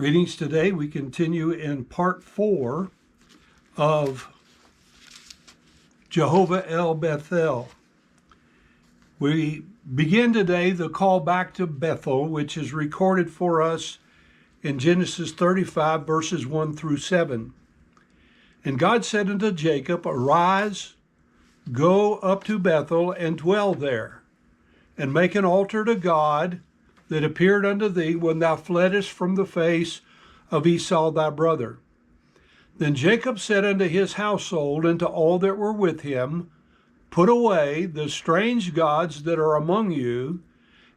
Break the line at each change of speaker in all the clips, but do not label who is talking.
Greetings. Today we continue in part 4 of Jehovah El Bethel. We begin today the call back to Bethel, which is recorded for us in Genesis 35 verses 1 through 7. And God said unto Jacob, Arise, go up to Bethel and dwell there, and make an altar to God that appeared unto thee when thou fleddest from the face of Esau thy brother. Then Jacob said unto his household and to all that were with him, Put away the strange gods that are among you,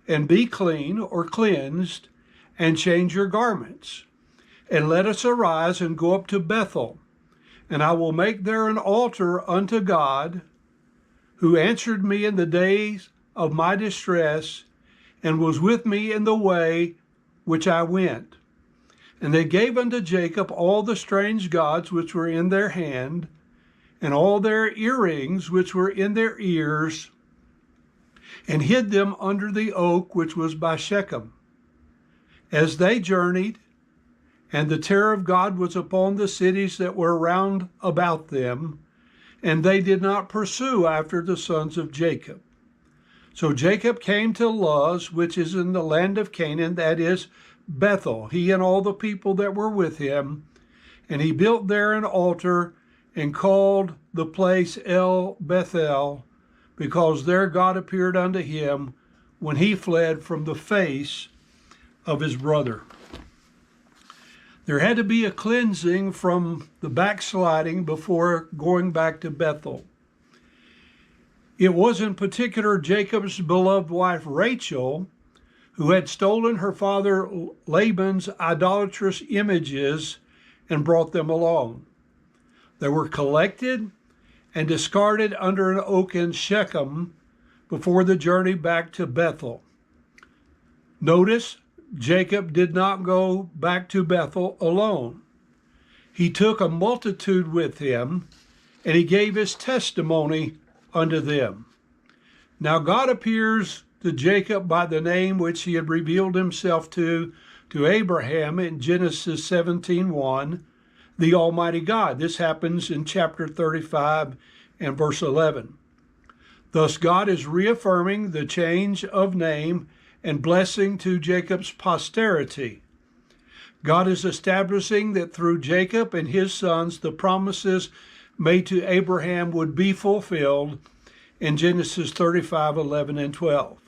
and be clean or cleansed, and change your garments. And let us arise and go up to Bethel, and I will make there an altar unto God, who answered me in the days of my distress, and was with me in the way which I went. And they gave unto Jacob all the strange gods which were in their hand, and all their earrings which were in their ears, and hid them under the oak which was by Shechem. As they journeyed, and the terror of God was upon the cities that were round about them, and they did not pursue after the sons of Jacob. So Jacob came to Luz, which is in the land of Canaan, that is Bethel, he and all the people that were with him, and he built there an altar and called the place El Bethel, because there God appeared unto him when he fled from the face of his brother. There had to be a cleansing from the backsliding before going back to Bethel. It was in particular Jacob's beloved wife Rachel, who had stolen her father Laban's idolatrous images and brought them along. They were collected and discarded under an oak in Shechem before the journey back to Bethel. Notice, Jacob did not go back to Bethel alone. He took a multitude with him, and he gave his testimony unto them. Now God appears to Jacob by the name which he had revealed himself to Abraham in Genesis 17:1, the Almighty God. This happens in chapter 35 and verse 11. Thus God is reaffirming the change of name and blessing to Jacob's posterity. God is establishing that through Jacob and his sons, the promises made to Abraham would be fulfilled in Genesis 35, 11, and 12.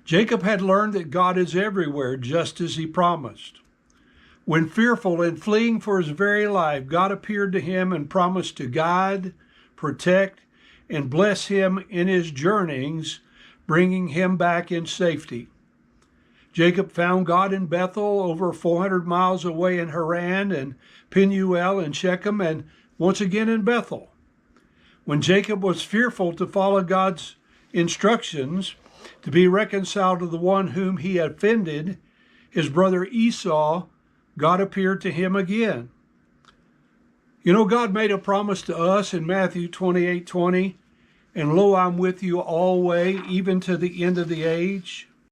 Jacob had learned that God is everywhere, just as he promised. When fearful and fleeing for his very life, God appeared to him and promised to guide, protect, and bless him in his journeyings, bringing him back in safety. Jacob found God in Bethel, over 400 miles away in Haran, and Penuel and Shechem, and once again in Bethel. When Jacob was fearful to follow God's instructions to be reconciled to the one whom he had offended, his brother Esau, God appeared to him again. You know, God made a promise to us in Matthew 28:20, and lo, I'm with you always, even to the end of the age.